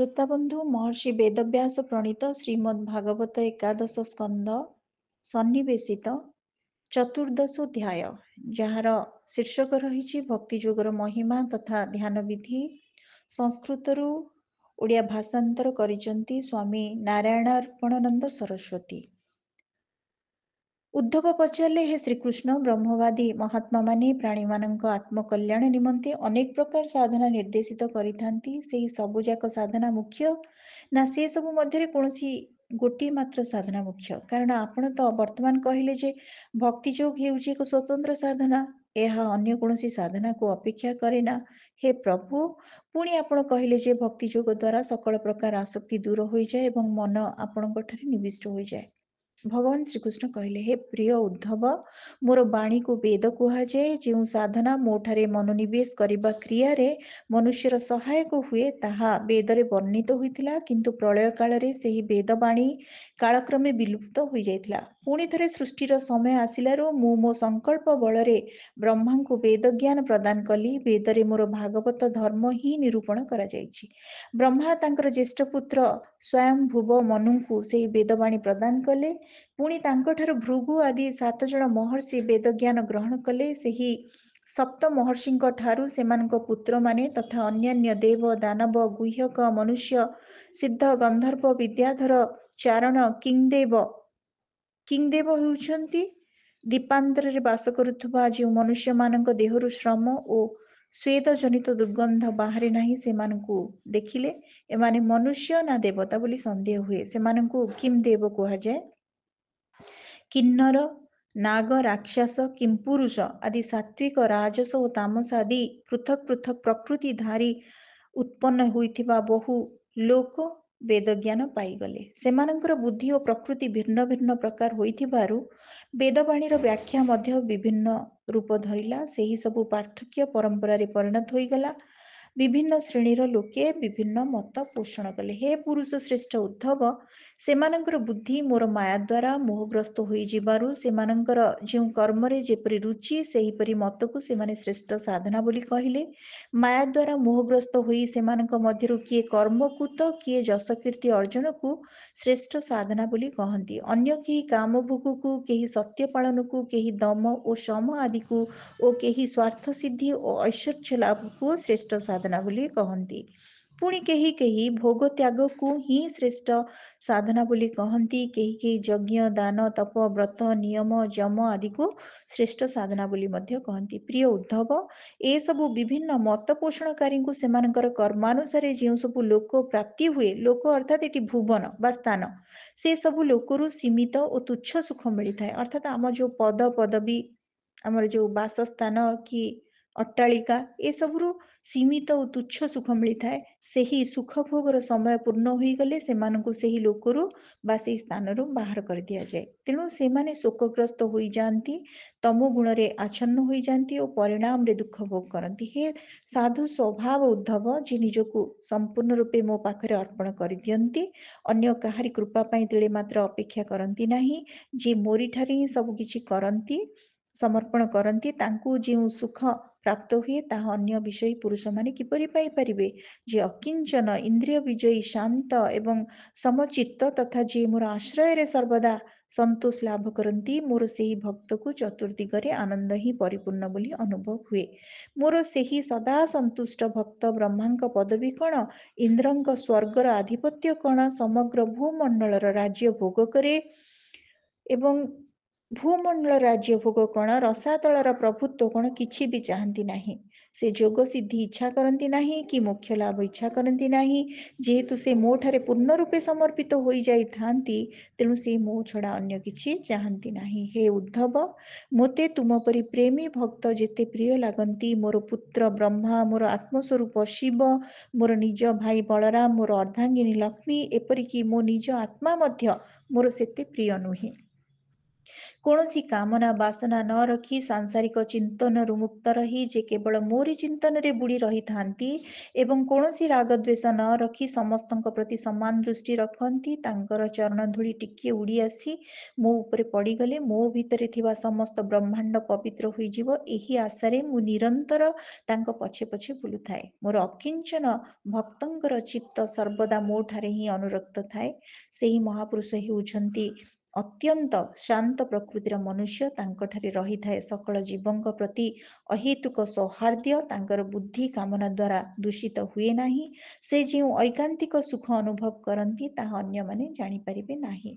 ଶ୍ରୋତାବନ୍ଧୁ ମହର୍ଷି ବେଦବ୍ୟାସ ପ୍ରଣୀତ ଶ୍ରୀମଦ୍ ଭାଗବତ ଏକାଦଶ ସ୍କନ୍ଧ ସନ୍ନିବେଶିତ ଚତୁର୍ଦ୍ଦଶୋଧ୍ୟାୟ, ଯାହାର ଶୀର୍ଷକ ରହିଛି ଭକ୍ତି ଯୋଗର ମହିମା ତଥା ଧ୍ୟାନ ବିଧି। ସଂସ୍କୃତରୁ ଓଡ଼ିଆ ଭାଷାନ୍ତର କରିଛନ୍ତି ସ୍ୱାମୀ ନାରାୟଣାର୍ପଣାନନ୍ଦ ସରସ୍ୱତୀ। ଉଦ୍ଧବ ପଚାରିଲେ, ହେ ଶ୍ରୀକୃଷ୍ଣ, ବ୍ରହ୍ମବାଦୀ ମହାତ୍ମାମାନେ ପ୍ରାଣୀମାନଙ୍କ ଆତ୍ମକଲ୍ୟାଣ ନିମନ୍ତେ ଅନେକ ପ୍ରକାର ସାଧନା ନିର୍ଦ୍ଦେଶିତ କରିଥାନ୍ତି। ସେହି ସବୁଯାକ ସାଧନା ମୁଖ୍ୟ, ନା ସେ ସବୁ ମଧ୍ୟରେ କୌଣସି ଗୋଟିଏ ମାତ୍ର ସାଧନା ମୁଖ୍ୟ? କାରଣ ଆପଣ ତ ବର୍ତ୍ତମାନ କହିଲେ ଯେ ଭକ୍ତି ଯୋଗ ହେଉଛି ଏକ ସ୍ୱତନ୍ତ୍ର ସାଧନା, ଏହା ଅନ୍ୟ କୌଣସି ସାଧନାକୁ ଅପେକ୍ଷା କରେ ନା। ହେ ପ୍ରଭୁ, ପୁଣି ଆପଣ କହିଲେ ଯେ ଭକ୍ତି ଯୋଗ ଦ୍ୱାରା ସକଳ ପ୍ରକାର ଆସକ୍ତି ଦୂର ହୋଇଯାଏ ଏବଂ ମନ ଆପଣଙ୍କଠାରେ ନିବିଷ୍ଟ ହୋଇଯାଏ। ଭଗବାନ ଶ୍ରୀକୃଷ୍ଣ କହିଲେ, ହେ ପ୍ରିୟ ଉଦ୍ଧବ, ମୋର ବାଣୀକୁ ବେଦ କୁହାଯାଏ। ଯେଉଁ ସାଧନା ମୋଠାରେ ମନୋନିବେଶ କରିବା କ୍ରିୟାରେ ମନୁଷ୍ୟର ସହାୟକ ହୁଏ, ତାହା ବେଦରେ ବର୍ଣ୍ଣିତ ହୋଇଥିଲା, କିନ୍ତୁ ପ୍ରଳୟ କାଳରେ ସେହି ବେଦ ବାଣୀ କାଳକ୍ରମେ ବିଲୁପ୍ତ ହୋଇଯାଇଥିଲା। ପୁଣି ଥରେ ସୃଷ୍ଟିର ସମୟ ଆସିଲାରୁ ମୁଁ ମୋ ସଂକଳ୍ପ ବଳରେ ବ୍ରହ୍ମାଙ୍କୁ ବେଦ ଜ୍ଞାନ ପ୍ରଦାନ କଲି। ବେଦରେ ମୋର ଭାଗବତ ଧର୍ମ ହିଁ ନିରୂପଣ କରାଯାଇଛି। ବ୍ରହ୍ମା ତାଙ୍କର ଜ୍ୟେଷ୍ଠ ପୁତ୍ର ସ୍ୱୟଂଭୁବ ମନୁଙ୍କୁ ସେହି ବେଦବାଣୀ ପ୍ରଦାନ କଲେ। ପୁଣି ତାଙ୍କଠାରୁ ଭୃଗୁ ଆଦି 7 ଜଣ ମହର୍ଷି ବେଦ ଜ୍ଞାନ ଗ୍ରହଣ କଲେ। ସେହି ସପ୍ତ ମହର୍ଷିଙ୍କ ଠାରୁ ସେମାନଙ୍କ ପୁତ୍ରମାନେ ତଥା ଅନ୍ୟାନ୍ୟ ଦେବ, ଦାନବ, ଗୁହ୍ୟକ, ମନୁଷ୍ୟ, ସିଦ୍ଧ, ଗନ୍ଧର୍ବ, ବିଦ୍ୟାଧର, ଚାରଣ, କିଂଦେବ ହେଉଛନ୍ତି ଦୀପାନ୍ତରରେ ବାସ କରୁଥିବା ଯେଉଁ ମନୁଷ୍ୟମାନଙ୍କ ଦେହରୁ ଶ୍ରମ ଓ ସ୍ୱେଦ ଜନିତ ଦୁର୍ଗନ୍ଧ ବାହାରେ ନାହିଁ, ସେମାନଙ୍କୁ ଦେଖିଲେ ଏମାନେ ମନୁଷ୍ୟ ନା ଦେବତା ବୋଲି ସନ୍ଦେହ ହୁଏ। ସେମାନଙ୍କୁ କିଂଦେବ କୁହାଯାଏ। କିନ୍ନର, ନାଗ, ରାକ୍ଷସ, କିମ୍ପୁରୁଷ ଆଦି ସାତ୍ୱିକ, ରାଜସ ଓ ତାମସ ଆଦି ପୃଥକ୍ ପୃଥକ୍ ପ୍ରକୃତି ଧାରି ଉତ୍ପନ୍ନ ହୋଇଥିବା ବହୁ ଲୋକ ବେଦଜ୍ଞାନ ପାଇଗଲେ। ସେମାନଙ୍କର ବୁଦ୍ଧି ଓ ପ୍ରକୃତି ଭିନ୍ନ ଭିନ୍ନ ପ୍ରକାର ହୋଇଥିବାରୁ ବେଦବାଣୀର ବ୍ୟାଖ୍ୟା ମଧ୍ୟ ବିଭିନ୍ନ ରୂପ ଧରିଲା। ସେହି ସବୁ ପାର୍ଥକ୍ୟ ପରମ୍ପରାରେ ପରିଣତ ହୋଇଗଲା। ବିଭିନ୍ନ ଶ୍ରେଣୀର ଲୋକେ ବିଭିନ୍ନ ମତ ପୋଷଣ କଲେ। ହେ ପୁରୁଷ ଶ୍ରେଷ୍ଠ ଉଦ୍ଧବ, ସେମାନଙ୍କର ବୁଦ୍ଧି ମୋର ମାୟା ଦ୍ୱାରା ମୋହଗ୍ରସ୍ତ ହୋଇଯିବାରୁ ସେମାନଙ୍କର ଯେଉଁ କର୍ମରେ ଯେପରି ରୁଚି, ସେହିପରି ମତକୁ ସେମାନେ ଶ୍ରେଷ୍ଠ ସାଧନା ବୋଲି କହିଲେ। ମାୟା ଦ୍ୱାରା ମୋହଗ୍ରସ୍ତ ହୋଇ ସେମାନଙ୍କ ମଧ୍ୟରୁ କିଏ କର୍ମକୁ ତ କିଏ ଯଶକୀର୍ତ୍ତି ଅର୍ଜନକୁ ଶ୍ରେଷ୍ଠ ସାଧନା ବୋଲି କହନ୍ତି। ଅନ୍ୟ କେହି କାମଭୋଗକୁ, କେହି ସତ୍ୟ ପାଳନକୁ, କେହି ଦମ ଓ ଶମ ଆଦିକୁ ଓ କେହି ସ୍ୱାର୍ଥ ସିଦ୍ଧି ଓ ଐଶ୍ୱର୍ଯ୍ୟ ଲାଭକୁ ଶ୍ରେଷ୍ଠ ସାଧନା ବୋଲି କହନ୍ତି। ପୁଣି କେହି କେହି ଭୋଗ ତ୍ୟାଗକୁ ହିଁ ଶ୍ରେଷ୍ଠ ସାଧନା ବୋଲି କହନ୍ତି। କେହି କେହି ଯଜ୍ଞ, ଦାନ, ତପ, ବ୍ରତ, ନିୟମ, ଯମ ଆଦିକୁ ଶ୍ରେଷ୍ଠ ସାଧନା ବୋଲି ମଧ୍ୟ କହନ୍ତି। ପ୍ରିୟ ଉଦ୍ଧବ, ଏସବୁ ବିଭିନ୍ନ ମତ ପୋଷଣକାରୀଙ୍କୁ ସେମାନଙ୍କର କର୍ମାନୁସାରେ ଯେଉଁ ସବୁ ଲୋକ ପ୍ରାପ୍ତି ହୁଏ, ଲୋକ ଅର୍ଥାତ୍ ଏଠି ଭୁବନ ବା ସ୍ଥାନ, ସେ ସବୁ ଲୋକରୁ ସୀମିତ ଓ ତୁଚ୍ଛ ସୁଖ ମିଳିଥାଏ। ଅର୍ଥାତ୍ ଆମ ଯେଉଁ ପଦ ପଦବୀ, ଆମର ଯେଉଁ ବାସସ୍ଥାନ କି ଅଟ୍ଟାଳିକା, ଏସବୁରୁ ସୀମିତ ଓ ତୁଚ୍ଛ ସୁଖ ମିଳିଥାଏ। ସେହି ସୁଖ ଭୋଗର ସମୟ ପୂର୍ଣ୍ଣ ହୋଇଗଲେ ସେମାନଙ୍କୁ ସେହି ଲୋକରୁ ବା ସେହି ସ୍ଥାନରୁ ବାହାର କରିଦିଆଯାଏ। ତେଣୁ ସେମାନେ ଶୋକଗ୍ରସ୍ତ ହୋଇଯାଆନ୍ତି, ତମୋ ଗୁଣରେ ଆଚ୍ଛନ୍ନ ହୋଇଯାଆନ୍ତି ଓ ପରିଣାମରେ ଦୁଃଖ ଭୋଗ କରନ୍ତି। ହେ ସାଧୁ ସ୍ୱଭାବ ଉଦ୍ଧବ, ଯିଏ ନିଜକୁ ସମ୍ପୂର୍ଣ୍ଣ ରୂପେ ମୋ ପାଖରେ ଅର୍ପଣ କରିଦିଅନ୍ତି, ଅନ୍ୟ କାହାରି କୃପା ପାଇଁ ତିଳେ ମାତ୍ର ଅପେକ୍ଷା କରନ୍ତି ନାହିଁ, ଯିଏ ମୋରିଠାରେ ହିଁ ସବୁ କିଛି କରନ୍ତି, ସମର୍ପଣ କରନ୍ତି, ତାଙ୍କୁ ଯେଉଁ ସୁଖ ପ୍ରାପ୍ତ ହୁଏ ତାହା ଅନ୍ୟ ବିଷୟୀ ପୁରୁଷମାନେ କିପରି ପାଇପାରିବେ? ଯିଏ ଅକିଞ୍ଚନ, ଇନ୍ଦ୍ରିୟ ବିଜୟୀ, ଶାନ୍ତ ଏବଂ ସମଚିତ୍ତ ତଥା ଯିଏ ମୋର ଆଶ୍ରୟରେ ସର୍ବଦା ସନ୍ତୋଷ ଲାଭ କରନ୍ତି, ମୋର ସେହି ଭକ୍ତକୁ ଚତୁର୍ଦିଗରେ ଆନନ୍ଦ ହିଁ ପରିପୂର୍ଣ୍ଣ ବୋଲି ଅନୁଭବ ହୁଏ। ମୋର ସେହି ସଦା ସନ୍ତୁଷ୍ଟ ଭକ୍ତ ବ୍ରହ୍ମାଙ୍କ ପଦବୀ କ'ଣ? ଇନ୍ଦ୍ରଙ୍କ ସ୍ୱର୍ଗର ଆଧିପତ୍ୟ କ'ଣ? ସମଗ୍ର ଭୂମଣ୍ଡଳର ରାଜ୍ୟ ଭୋଗ କରେ ଏବଂ ଭୂମଣ୍ଡଳ ରାଜ୍ୟ ଭୋଗ କ'ଣ? ରସାତଳର ପ୍ରଭୁତ୍ୱ କ'ଣ? କିଛି ବି ଚାହାନ୍ତି ନାହିଁ। ସେ ଯୋଗ ସିଦ୍ଧି ଇଚ୍ଛା କରନ୍ତି ନାହିଁ କି ମୋକ୍ଷ ଲାଭ ଇଚ୍ଛା କରନ୍ତି ନାହିଁ। ଯେହେତୁ ସେ ମୋ ଠାରେ ପୂର୍ଣ୍ଣ ରୂପେ ସମର୍ପିତ ହୋଇଯାଇଥାନ୍ତି, ତେଣୁ ସେ ମୋ ଛଡ଼ା ଅନ୍ୟ କିଛି ଚାହାନ୍ତି ନାହିଁ। ହେ ଉଦ୍ଧବ, ମୋତେ ତୁମ ପରି ପ୍ରେମୀ ଭକ୍ତ ଯେତେ ପ୍ରିୟ ଲାଗନ୍ତି, ମୋର ପୁତ୍ର ବ୍ରହ୍ମା, ମୋର ଆତ୍ମସ୍ୱରୂପ ଶିବ, ମୋର ନିଜ ଭାଇ ବଳରାମ, ମୋର ଅର୍ଦ୍ଧାଙ୍ଗିନୀ ଲକ୍ଷ୍ମୀ, ଏପରିକି ମୋ ନିଜ ଆତ୍ମା ମଧ୍ୟ ମୋର ସେତେ ପ୍ରିୟ ନୁହେଁ। କୌଣସି କାମନା ବାସନା ନ ରଖି ସାଂସାରିକ ଚିନ୍ତନରୁ ମୁକ୍ତ ରହି ଯେ କେବଳ ମୋରି ଚିନ୍ତନରେ ବୁଡ଼ି ରହିଥାନ୍ତି ଏବଂ କୌଣସି ରାଗ ଦ୍ୱେଷ ନ ରଖି ସମସ୍ତଙ୍କ ପ୍ରତି ସମାନ ଦୃଷ୍ଟି ରଖନ୍ତି, ତାଙ୍କର ଚରଣ ଧୂଳି ଟିକିଏ ଉଡ଼ି ଆସି ମୋ ଉପରେ ପଡ଼ିଗଲେ ମୋ ଭିତରେ ଥିବା ସମସ୍ତ ବ୍ରହ୍ମାଣ୍ଡ ପବିତ୍ର ହୋଇଯିବ। ଏହି ଆଶାରେ ମୁଁ ନିରନ୍ତର ତାଙ୍କ ପଛେ ପଛେ ବୁଲୁଥାଏ। ମୋର ଅକିଞ୍ଚନ ଭକ୍ତଙ୍କର ଚିତ୍ତ ସର୍ବଦା ମୋ ଠାରେ ହିଁ ଅନୁରକ୍ତ ଥାଏ। ସେହି ମହାପୁରୁଷ ହେଉଛନ୍ତି ଅତ୍ୟନ୍ତ ଶାନ୍ତ ପ୍ରକୃତିର ମନୁଷ୍ୟ। ତାଙ୍କଠାରେ ରହିଥାଏ ସକଳ ଜୀବଙ୍କ ପ୍ରତି ଅହେତୁକ ସୌହାର୍ଦ୍ଦ୍ୟ। ତାଙ୍କର ବୁଦ୍ଧି କାମନା ଦ୍ୱାରା ଦୂଷିତ ହୁଏ ନାହିଁ। ସେ ଯେଉଁ ଐକାନ୍ତିକ ସୁଖ ଅନୁଭବ କରନ୍ତି ତାହା ଅନ୍ୟମାନେ ଜାଣିପାରିବେ ନାହିଁ।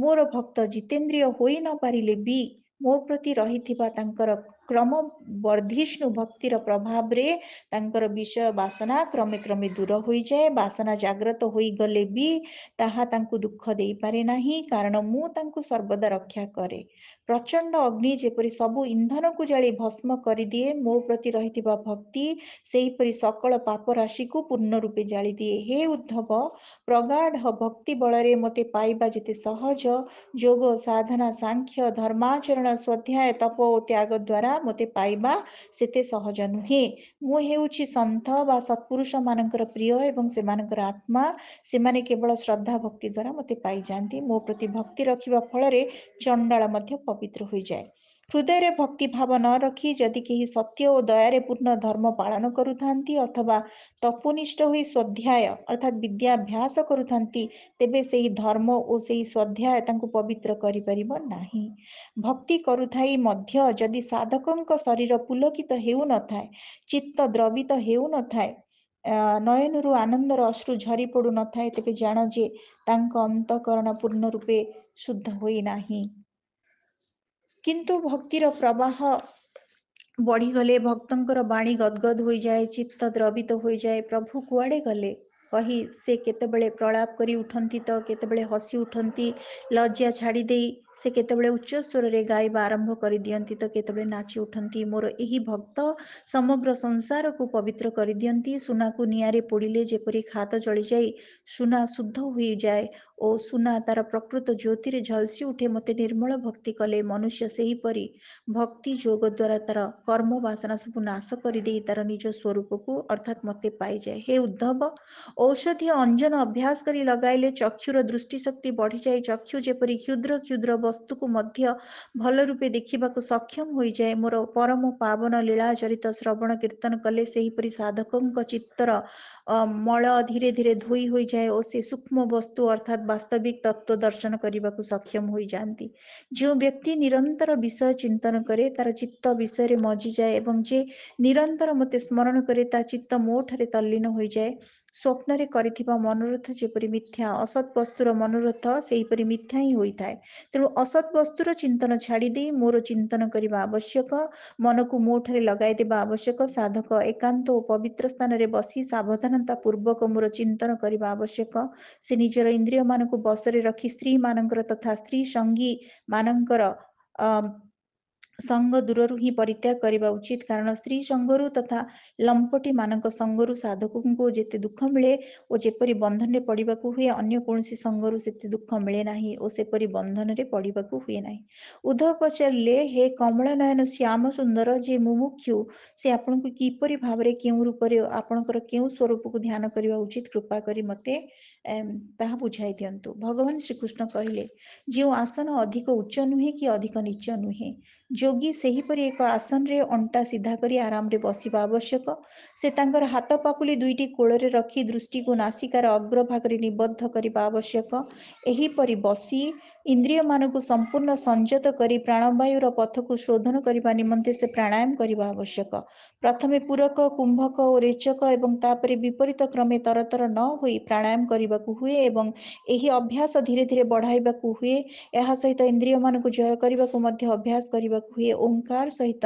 ମୋର ଭକ୍ତ ଜିତେନ୍ଦ୍ରିୟ ହୋଇ ନ ପାରିଲେ ବି ମୋ ପ୍ରତି ରହିଥିବା ତାଙ୍କର କ୍ରମ ବର୍ଦ୍ଧିଷ୍ଣୁ ଭକ୍ତିର ପ୍ରଭାବରେ ତାଙ୍କର ବିଷୟ ବାସନା କ୍ରମେ କ୍ରମେ ଦୂର ହୋଇଯାଏ। ବାସନା ଜାଗ୍ରତ ହୋଇଗଲେ ବି ତାହା ତାଙ୍କୁ ଦୁଃଖ ଦେଇପାରେ ନାହିଁ, କାରଣ ମୁଁ ତାଙ୍କୁ ସର୍ବଦା ରକ୍ଷା କରେ। ପ୍ରଚଣ୍ଡ ଅଗ୍ନି ଯେପରି ସବୁ ଇନ୍ଧନକୁ ଜାଳି ଭସ୍ମ କରିଦିଏ, ମୋ ପ୍ରତି ରହିଥିବା ଭକ୍ତି ସେହିପରି ସକଳ ପାପ ରାଶିକୁ ପୂର୍ଣ୍ଣ ରୂପେ ଜାଳିଦିଏ। ହେ ଉଦ୍ଧବ, ପ୍ରଗାଢ଼ ଭକ୍ତି ବଳରେ ମୋତେ ପାଇବା ଯେତେ ସହଜ, ଯୋଗ ସାଧନା ସାଂଖ୍ୟ ଧର୍ମାଚରଣ ସ୍ୱାଧ୍ୟାୟ ତପ ଓ ତ୍ୟାଗ ଦ୍ୱାରା ମୋତେ ପାଇବା ସେତେ ସହଜ ନୁହେଁ। ମୁଁ ହେଉଛି ସନ୍ଥ ବା ସତ୍ପୁରୁଷ ମାନଙ୍କର ପ୍ରିୟ ଏବଂ ସେମାନଙ୍କର ଆତ୍ମା। ସେମାନେ କେବଳ ଶ୍ରଦ୍ଧା ଭକ୍ତି ଦ୍ୱାରା ମୋତେ ପାଇଯାଆନ୍ତି। ମୋ ପ୍ରତି ଭକ୍ତି ରଖିବା ଫଳରେ ଚଣ୍ଡାଳ ମଧ୍ୟ ପବିତ୍ର ହୋଇଯାଏ। ହୃଦୟରେ ଭକ୍ତି ଭାବ ନ ରଖି ଯଦି କେହି ସତ୍ୟ ଓ ଦୟାରେ ପୂର୍ଣ୍ଣ ଧର୍ମ ପାଳନ କରୁଥାନ୍ତି ଅଥବା ତପୋନିଷ୍ଠ ହୋଇ ସ୍ୱାଧ୍ୟାୟ ଅର୍ଥାତ୍ ବିଦ୍ୟାଭ୍ୟାସ କରୁଥାନ୍ତି, ତେବେ ସେହି ଧର୍ମ ଓ ସେହି ସ୍ୱାଧ୍ୟାୟ ତାଙ୍କୁ ପବିତ୍ର କରିପାରିବ ନାହିଁ। ଭକ୍ତି କରୁଥାଇ ମଧ୍ୟ ଯଦି ସାଧକଙ୍କ ଶରୀର ପୁଲକିତ ହେଉନଥାଏ, ଚିତ୍ତ ଦ୍ରବିତ ହେଉନଥାଏ, ନୟନରୁ ଆନନ୍ଦର ଅଶ୍ରୁ ଝରି ପଡ଼ୁନଥାଏ, ତେବେ ଜାଣ ଯେ ତାଙ୍କ ଅନ୍ତଃକରଣ ପୂର୍ଣ୍ଣ ରୂପେ ଶୁଦ୍ଧ ହୋଇନାହିଁ। କିନ୍ତୁ ଭକ୍ତିର ପ୍ରବାହ ବଢ଼ିଗଲେ ଭକ୍ତଙ୍କର ବାଣୀ ଗଦଗଦ ହୋଇଯାଏ, ଚିତ୍ତ ଦ୍ରବିତ ହୋଇଯାଏ। ପ୍ରଭୁ କୁଆଡ଼େ ଗଲେ କହି ସେ କେତେବେଳେ ପ୍ରଳାପ କରି ଉଠନ୍ତି ତ କେତେବେଳେ ହସି ଉଠନ୍ତି। ଲଜ୍ଜା ଛାଡ଼ି ଦେଇ ସେ କେତେବେଳେ ଉଚ୍ଚ ସ୍ୱରରେ ଗାଇବା ଆରମ୍ଭ କରିଦିଅନ୍ତି ତ କେତେବେଳେ ନାଚି ଉଠନ୍ତି। ମୋର ଏହି ଭକ୍ତ ସମଗ୍ର ସଂସାରକୁ ପବିତ୍ର କରିଦିଅନ୍ତି। ସୁନାକୁ ନିଆଁରେ ପୋଡ଼ିଲେ ଯେପରି ଖାତ ଜଳିଯାଇ ସୁନା ଶୁଦ୍ଧ ହୋଇଯାଏ ଓ ସୁନା ତାର ପ୍ରକୃତ ଜ୍ୟୋତିରେ ଝଲସି ଉଠେ, ମୋତେ ନିର୍ମଳ ଭକ୍ତି କଲେ ମନୁଷ୍ୟ ସେହିପରି ଭକ୍ତି ଯୋଗ ଦ୍ୱାରା ତାର କର୍ମ ବାସନା ସବୁ ନାଶ କରିଦେଇ ତାର ନିଜ ସ୍ୱରୂପକୁ ଅର୍ଥାତ୍ ମୋତେ ପାଇଯାଏ। ହେ ଉଦ୍ଧବ, ଔଷଧୀୟ ଅଞ୍ଜନ ଅଭ୍ୟାସ କରି ଲଗାଇଲେ ଚକ୍ଷୁର ଦୃଷ୍ଟିଶକ୍ତି ବଢ଼ିଯାଏ। ଚକ୍ଷୁ ଯେପରି କ୍ଷୁଦ୍ର କ୍ଷୁଦ୍ର ବସ୍ତୁକୁ ମଧ୍ୟ ଭଲ ରୂପେ ଦେଖିବାକୁ ସକ୍ଷମ ହୋଇଯାଏ। ମୋର ପରମ ପାବନ ଲୀଳା ଚରିତ ଶ୍ରବଣ କୀର୍ତ୍ତନ କଲେ ସେହିପରି ସାଧକଙ୍କ ଚିତ୍ତର ମଳ ଧୀରେ ଧୀରେ ଧୋଇ ହୋଇଯାଏ ଓ ସେ ସୂକ୍ଷ୍ମ ବସ୍ତୁ ଅର୍ଥାତ୍ ବାସ୍ତବିକ ତତ୍ତ୍ୱ ଦର୍ଶନ କରିବାକୁ ସକ୍ଷମ ହୋଇଯାଆନ୍ତି। ଯେଉଁ ବ୍ୟକ୍ତି ନିରନ୍ତର ବିଷୟ ଚିନ୍ତନ କରେ ତାର ଚିତ୍ତ ବିଷୟରେ ମଜିଯାଏ ଏବଂ ଯେ ନିରନ୍ତର ମୋତେ ସ୍ମରଣ କରେ ତା ଚିତ୍ତ ମୋ ଠାରେ ତଲ୍ଲୀନ ହୋଇଯାଏ। ସ୍ୱପ୍ନରେ କରିଥିବା ମନୋରଥ ଯେପରି ମିଥ୍ୟା, ଅସତ୍ ବସ୍ତୁର ମନୋରଥ ସେହିପରି ମିଥ୍ୟା ହିଁ ହୋଇଥାଏ। ତେଣୁ ଅସତ୍ ବସ୍ତୁର ଚିନ୍ତନ ଛାଡ଼ି ଦେଇ ମୋର ଚିନ୍ତନ କରିବା ଆବଶ୍ୟକ। ମନକୁ ମୋ ଠାରେ ଲଗାଇ ଦେବା ଆବଶ୍ୟକ। ସାଧକ ଏକାନ୍ତ ଓ ପବିତ୍ର ସ୍ଥାନରେ ବସି ସାବଧାନତା ପୂର୍ବକ ମୋର ଚିନ୍ତନ କରିବା ଆବଶ୍ୟକ। ସେ ନିଜର ଇନ୍ଦ୍ରିୟ ମାନଙ୍କୁ ବଶରେ ରଖି ସ୍ତ୍ରୀ ମାନଙ୍କର ତଥା ସ୍ତ୍ରୀ ସଙ୍ଗୀ ମାନଙ୍କର ସଙ୍ଗ ଦୂରରୁ ହିଁ ପରିତ୍ୟାଗ କରିବା ଉଚିତ, କାରଣ ସ୍ତ୍ରୀ ସଙ୍ଗରୁ ତଥା ଲମ୍ପଟି ମାନଙ୍କ ସଙ୍ଗରୁ ସାଧକଙ୍କୁ ଯେତେ ଦୁଃଖ ମିଳେ ଓ ଯେପରି ବନ୍ଧନରେ ପଡ଼ିବାକୁ ହୁଏ, ଅନ୍ୟ କୌଣସି ସଙ୍ଗରୁ ସେତେ ଦୁଃଖ ମିଳେ ନାହିଁ ଓ ସେପରି ବନ୍ଧନରେ ପଡ଼ିବାକୁ ହୁଏ ନାହିଁ। ଉଦ୍ଧବ ପଚାରିଲେ, ହେ କମଳ ନୟନ ଶ୍ୟାମ ସୁନ୍ଦର, ଯେ ମୁମୁକ୍ଷୁ ସେ ଆପଣଙ୍କୁ କିପରି ଭାବରେ କେଉଁ ରୂପରେ ଆପଣଙ୍କର କେଉଁ ସ୍ୱରୂପକୁ ଧ୍ୟାନ କରିବା ଉଚିତ, କୃପା କରି ମୋତେ ତାହା ବୁଝାଇ ଦିଅନ୍ତୁ। ଭଗବାନ ଶ୍ରୀକୃଷ୍ଣ କହିଲେ, ଯେଉଁ ଆସନ ଅଧିକ ଉଚ୍ଚ ନୁହେଁ କି ଅଧିକ ନିଚ ନୁହେଁ, ଯୋଗୀ ସେହିପରି ଏକ ଆସନରେ ଅଣ୍ଟା ସିଧା କରି ଆରାମରେ ବସିବା ଆବଶ୍ୟକ। ସେ ତାଙ୍କର ହାତ ପାପୁଲି ଦୁଇଟି କୋଳରେ ରଖି ଦୃଷ୍ଟିକୁ ନାସିକାର ଅଗ୍ରଭାଗରେ ନିବଦ୍ଧ କରିବା ଆବଶ୍ୟକ। ଏହିପରି ବସି ଇନ୍ଦ୍ରିୟମାନଙ୍କୁ ସମ୍ପୂର୍ଣ୍ଣ ସଂଯତ କରି ପ୍ରାଣବାୟୁର ପଥକୁ ଶୋଧନ କରିବା ନିମନ୍ତେ ସେ ପ୍ରାଣାୟାମ କରିବା ଆବଶ୍ୟକ। ପ୍ରଥମେ ପୂରକ, କୁମ୍ଭକ ଓ ରେଚକ ଏବଂ ତାପରେ ବିପରୀତ କ୍ରମେ ତରତର ନ ହୋଇ ପ୍ରାଣାୟାମ କରିବାକୁ ହୁଏ ଏବଂ ଏହି ଅଭ୍ୟାସ ଧୀରେ ଧୀରେ ବଢ଼ାଇବାକୁ ହୁଏ। ଏହା ସହିତ ଇନ୍ଦ୍ରିୟମାନଙ୍କୁ ଜୟ କରିବାକୁ ମଧ୍ୟ ଅଭ୍ୟାସ କରିବାକୁ ହୁଏ। ଓଙ୍କାର ସହିତ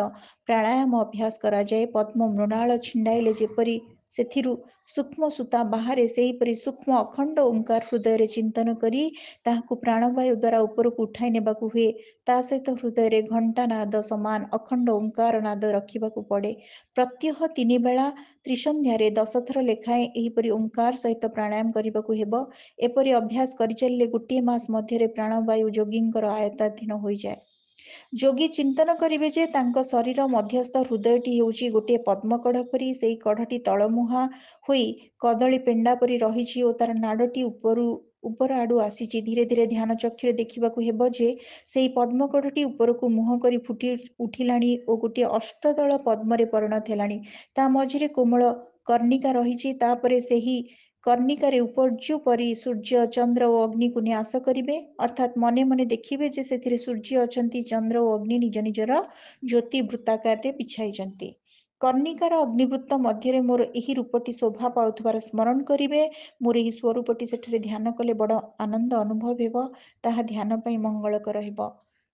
ପ୍ରାଣାୟାମ ଅଭ୍ୟାସ କରାଯାଏ। ପଦ୍ମ ମୃଣାଳ ଛିଣ୍ଡାଇଲେ ଯେପରି ସେଥିରୁ ସୂକ୍ଷ୍ମ ସୂତା ବାହାରେ, ସେହିପରି ସୂକ୍ଷ୍ମ ଅଖଣ୍ଡ ଓଙ୍କାର ହୃଦୟରେ ଚିନ୍ତନ କରି ତାହାକୁ ପ୍ରାଣବାୟୁ ଦ୍ୱାରା ଉପରକୁ ଉଠାଇ ନେବାକୁ ହୁଏ। ତା ସହିତ ହୃଦୟରେ ଘଣ୍ଟା ନାଦ ସମାନ ଅଖଣ୍ଡ ଓଙ୍କାର ନାଦ ରଖିବାକୁ ପଡ଼େ। ପ୍ରତ୍ୟହ 3 ବେଳା ତ୍ରିସନ୍ଧ୍ୟାରେ 10 ଥର ଲେଖାଏଁ ଏହିପରି ଓଙ୍କାର ସହିତ ପ୍ରାଣାୟାମ କରିବାକୁ ହେବ। ଏପରି ଅଭ୍ୟାସ କରିଚାଲିଲେ ଗୋଟିଏ ମାସ ମଧ୍ୟରେ ପ୍ରାଣବାୟୁ ଯୋଗୀଙ୍କର ଆୟତ୍ତାଧୀନ ହୋଇଯାଏ। ଯୋଗୀ ଚିନ୍ତନ କରିବେ ଯେ ତାଙ୍କ ଶରୀର ମଧ୍ୟସ୍ଥ ହୃଦୟଟି ହେଉଛି ଗୋଟିଏ ପଦ୍ମକଢ଼ ପରି। ସେଇ କଢ଼ଟି ତଳମୁହାଁ ହୋଇ କଦଳୀ ପେଣ୍ଡା ପରି ରହିଛି ଓ ତାର ନାଡ଼ଟି ଉପର ଆଡ଼ୁ ଆସିଛି। ଧୀରେ ଧୀରେ ଧ୍ୟାନ ଚକ୍ଷୁରେ ଦେଖିବାକୁ ହେବ ଯେ ସେଇ ପଦ୍ମକଢ଼ଟି ଉପରକୁ ମୁହଁ କରି ଫୁଟି ଉଠିଲାଣି ଓ ଗୋଟିଏ ଅଷ୍ଟଦଳ ପଦ୍ମରେ ପରିଣତ ହେଲାଣି। ତା ମଝିରେ କୋମଳ କର୍ଣ୍ଣିକା ରହିଛି। ତାପରେ ସେହି କର୍ଣ୍ଣିକାରେ ଉପର୍ଯ୍ୟୁ ପରି ସୂର୍ଯ୍ୟ, ଚନ୍ଦ୍ର ଓ ଅଗ୍ନିକୁ ନ୍ୟାସ କରିବେ, ଅର୍ଥାତ୍ ମନେ ମନେ ଦେଖିବେ ଯେ ସେଥିରେ ସୂର୍ଯ୍ୟ ଅଛନ୍ତି, ଚନ୍ଦ୍ର ଓ ଅଗ୍ନି ନିଜ ନିଜର ଜ୍ୟୋତି ବୃତ୍ତାକାରରେ ବିଛାଇଛନ୍ତି। କର୍ଣ୍ଣିକାର ଅଗ୍ନିବୃତ୍ତ ମଧ୍ୟରେ ମୋର ଏହି ରୂପଟି ଶୋଭା ପାଉଥିବାର ସ୍ମରଣ କରିବେ। ମୋର ଏହି ସ୍ୱରୂପଟି ସେଠାରେ ଧ୍ୟାନ କଲେ ବଡ଼ ଆନନ୍ଦ ଅନୁଭବ ହେବ, ତାହା ଧ୍ୟାନ ପାଇଁ ମଙ୍ଗଳକର ହେବ।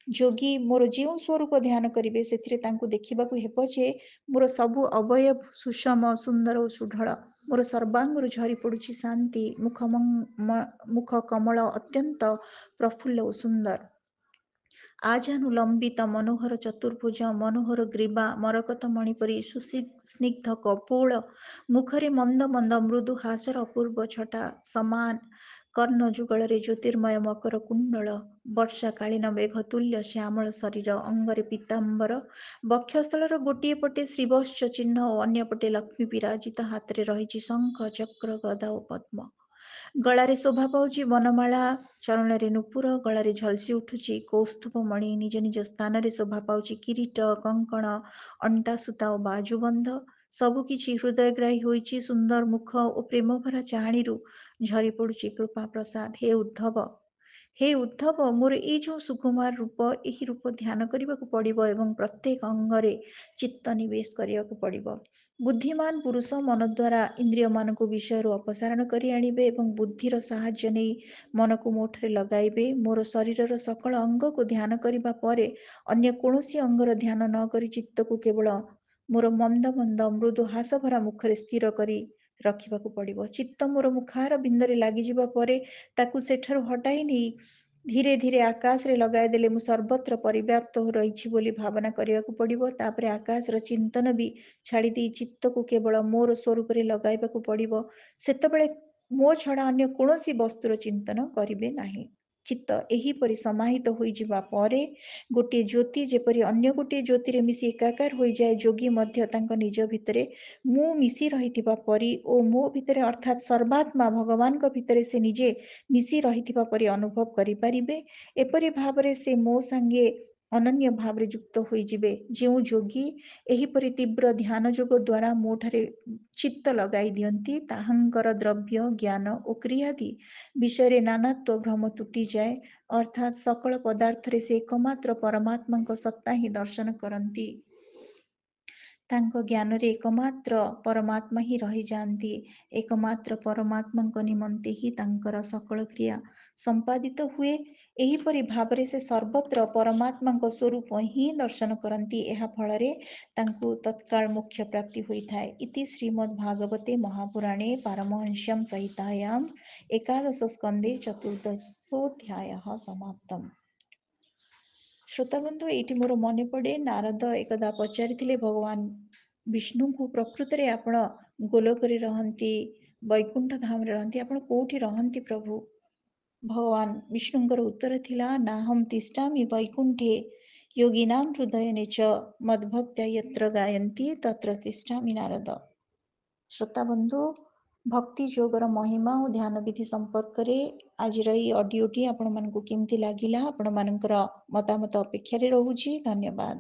ଯୋଗୀ ମୋର ଯେଉଁ ସ୍ୱରୂପ ଧ୍ୟାନ କରିବେ ସେଥିରେ ତାଙ୍କୁ ଦେଖିବାକୁ ହେବ ଯେ ମୋର ସବୁ ଅବୟବ ସୁଷମ, ସୁନ୍ଦର ଓ ସୁଢଳ। ମୋର ସର୍ବାଙ୍ଗରୁ ଝରି ପଡୁଛି ଶାନ୍ତି। ମୁଖ କମଳ, ଅତ୍ୟନ୍ତ ପ୍ରଫୁଲ୍ଲ ଓ ସୁନ୍ଦର। ଆଜାନୁଲମ୍ବିତ ମନୋହର ଚତୁର୍ଭୁଜ, ମନୋହର ଗ୍ରୀବା, ମରକତ ମଣି ପରି ସୁସ୍ନିଗ୍ଧ କପୋଳ, ମୁଖରେ ମନ୍ଦ ମନ୍ଦ ମୃଦୁ ହାସର ଅପୂର୍ବ ଛଟା ସମାନ, କର୍ଣ୍ଣ ଯୁଗଳରେ ଜ୍ୟୋତିର୍ମୟ ମକର କୁଣ୍ଡଳ, ବର୍ଷାକାଳୀନ ମେଘ ତୁଲ୍ୟ ଶ୍ୟାମଳ ଶରୀର, ଅଙ୍ଗରେ ପୀତାମ୍ବର, ବକ୍ଷସ୍ଥଳର ଗୋଟିଏ ପଟେ ଶ୍ରୀବତ୍ସ ଚିହ୍ନ ଓ ଅନ୍ୟ ପଟେ ଲକ୍ଷ୍ମୀ ବିରାଜିତ, ହାତରେ ରହିଛି ଶଙ୍ଖ, ଚକ୍ର, ଗଦା ଓ ପଦ୍ମ। ଗଳାରେ ଶୋଭା ପାଉଛି ବନମାଳା, ଚରଣରେ ନୂପୁର, ଗଳାରେ ଝଲସି ଉଠୁଛି କୌସ୍ତୁଭ ମଣି, ନିଜ ନିଜ ସ୍ଥାନରେ ଶୋଭା ପାଉଛି କିରୀଟ, କଙ୍କଣ, ଅଣ୍ଟା ସୂତା ଓ ବାଜୁବନ୍ଧ। ସବୁକିଛି ହୃଦୟଗ୍ରାହୀ ହୋଇଛି। ସୁନ୍ଦର ମୁଖ ଓ ପ୍ରେମଭରା ଚାହାଣୀରୁ ଝରି ପଡୁଛି କୃପା ପ୍ରସାଦ। ହେ ଉଦ୍ଧବ, ମୋର ଏଇ ଯେଉଁ ସୁକୁମାର ରୂପ, ଏହି ରୂପ ଧ୍ୟାନ କରିବାକୁ ପଡ଼ିବ ଏବଂ ପ୍ରତ୍ୟେକ ଅଙ୍ଗରେ ଚିତ୍ତ ନିବେଶ କରିବାକୁ ପଡ଼ିବ। ବୁଦ୍ଧିମାନ ପୁରୁଷ ମନ ଦ୍ୱାରା ଇନ୍ଦ୍ରିୟମାନଙ୍କୁ ବିଷୟରୁ ଅପସାରଣ କରି ଆଣିବେ ଏବଂ ବୁଦ୍ଧିର ସାହାଯ୍ୟ ନେଇ ମନକୁ ମୋଠରେ ଲଗାଇବେ। ମୋର ଶରୀରର ସକଳ ଅଙ୍ଗକୁ ଧ୍ୟାନ କରିବା ପରେ ଅନ୍ୟ କୌଣସି ଅଙ୍ଗର ଧ୍ୟାନ ନ କରି ଚିତ୍ତକୁ କେବଳ ମୋର ମନ୍ଦ ମନ୍ଦ ମୃଦୁ ହାସଭରା ମୁଖରେ ସ୍ଥିର କରି ରଖିବାକୁ ପଡ଼ିବ। ଚିତ୍ତ ମୋର ମୁଖାର ବିନ୍ଦରେ ଲାଗିଯିବା ପରେ ତାକୁ ସେଠାରୁ ହଟାଇ ନେଇ ଧୀରେ ଧୀରେ ଆକାଶରେ ଲଗାଇ ଦେଲେ ମୁଁ ସର୍ବତ୍ର ପରିବ୍ୟାପ୍ତ ରହିଛି ବୋଲି ଭାବନା କରିବାକୁ ପଡ଼ିବ। ତାପରେ ଆକାଶର ଚିନ୍ତନ ବି ଛାଡ଼ି ଦେଇ ଚିତ୍ତକୁ କେବଳ ମୋର ସ୍ୱରୂପରେ ଲଗାଇବାକୁ ପଡ଼ିବ। ସେତେବେଳେ ମୋ ଛଡ଼ା ଅନ୍ୟ କୌଣସି ବସ୍ତୁର ଚିନ୍ତନ କରିବେ ନାହିଁ। ଚିତ୍ତ ଏହିପରି ସମାହିତ ହୋଇଯିବା ପରେ ଗୋଟିଏ ଜ୍ୟୋତି ଯେପରି ଅନ୍ୟ ଗୋଟିଏ ଜ୍ୟୋତିରେ ମିଶି ଏକାକାର ହୋଇଯାଏ, ଯୋଗୀ ମଧ୍ୟ ତାଙ୍କ ନିଜ ଭିତରେ ମୁଁ ମିଶି ରହିଥିବା ପରି ଓ ମୋ ଭିତରେ ଅର୍ଥାତ୍ ସର୍ବାତ୍ମା ଭଗବାନଙ୍କ ଭିତରେ ସେ ନିଜେ ମିଶି ରହିଥିବା ପରି ଅନୁଭବ କରିପାରିବେ। ଏପରି ଭାବରେ ସେ ମୋ ସାଙ୍ଗେ ଅନନ୍ୟ ଭାବରେ ଯୁକ୍ତ ହୋଇଯିବେ। ଯେଉଁ ଯୋଗୀ ଏହିପରି ତୀବ୍ର ଧ୍ୟାନ ଯୋଗ ଦ୍ୱାରା ମୋଠାରେ ଚିତ୍ତ ଲଗାଇ ଦିଅନ୍ତି, ତାହାଙ୍କର ଦ୍ରବ୍ୟ, ଜ୍ଞାନ ଓ କ୍ରିୟାଦି ବିଷୟରେ ନାନାତ୍ୱ ଭ୍ରମ ତୁଟିଯାଏ, ଅର୍ଥାତ୍ ସକଳ ପଦାର୍ଥରେ ସେ ଏକମାତ୍ର ପରମାତ୍ମାଙ୍କ ସତ୍ତା ହିଁ ଦର୍ଶନ କରନ୍ତି। ତାଙ୍କ ଜ୍ଞାନରେ ଏକମାତ୍ର ପରମାତ୍ମା ହିଁ ରହିଯାଆନ୍ତି। ଏକମାତ୍ର ପରମାତ୍ମାଙ୍କ ନିମନ୍ତେ ହିଁ ତାଙ୍କର ସକଳ କ୍ରିୟା ସମ୍ପାଦିତ ହୁଏ। ଏହିପରି ଭାବରେ ସେ ସର୍ବତ୍ର ପରମାତ୍ମାଙ୍କ ସ୍ୱରୂପ ହିଁ ଦର୍ଶନ କରନ୍ତି। ଏହା ଫଳରେ ତାଙ୍କୁ ତତ୍କାଳ ମୋକ୍ଷ ପ୍ରାପ୍ତି ହୋଇଥାଏ। ଇତି ଶ୍ରୀମଦ୍ ଭାଗବତେ ମହାପୁରାଣେ ପାରମହଂସ୍ୟାଂ ସଂହିତାୟାଂ ଏକାଦଶ ସ୍କନ୍ଧେ ଚତୁର୍ଦ୍ଦଶୋऽଧ୍ୟାୟଃ ସମାପ୍ତମ୍। ଶ୍ରୋତାବନ୍ଧୁ, ଏଇଠି ମୋର ମନେ ପଡ଼େ ନାରଦ ଏକଦା ପଚାରିଥିଲେ ଭଗବାନ ବିଷ୍ଣୁଙ୍କୁ, ପ୍ରକୃତରେ ଆପଣ ଗୋଲୋକରେ ରହନ୍ତି, ବୈକୁଣ୍ଠ ଧାମରେ ରହନ୍ତି, ଆପଣ କୋଉଠି ରହନ୍ତି ପ୍ରଭୁ? ଭଗବାନ ବିଷ୍ଣୁଙ୍କର ଉତ୍ତର ଥିଲା, ନାହଂ ତିଷ୍ଠାମି ବୈକୁଣ୍ଠେ ଯୋଗୀନାଂ ହୃଦୟନେ ଚ ମଦ୍ଭକ୍ତ୍ୟା ୟତ୍ର ଗାୟନ୍ତି ତତ୍ର ତିଷ୍ଠାମି ନାରଦ। ଶ୍ରୋତାବନ୍ଧୁ, ଭକ୍ତି ଯୋଗର ମହିମା ଓ ଧ୍ୟାନ ବିଧି ସମ୍ପର୍କରେ ଆଜିର ଏହି ଅଡିଓଟି ଆପଣମାନଙ୍କୁ କେମିତି ଲାଗିଲା? ଆପଣମାନଙ୍କର ମତାମତ ଅପେକ୍ଷାରେ ରହୁଛି। ଧନ୍ୟବାଦ।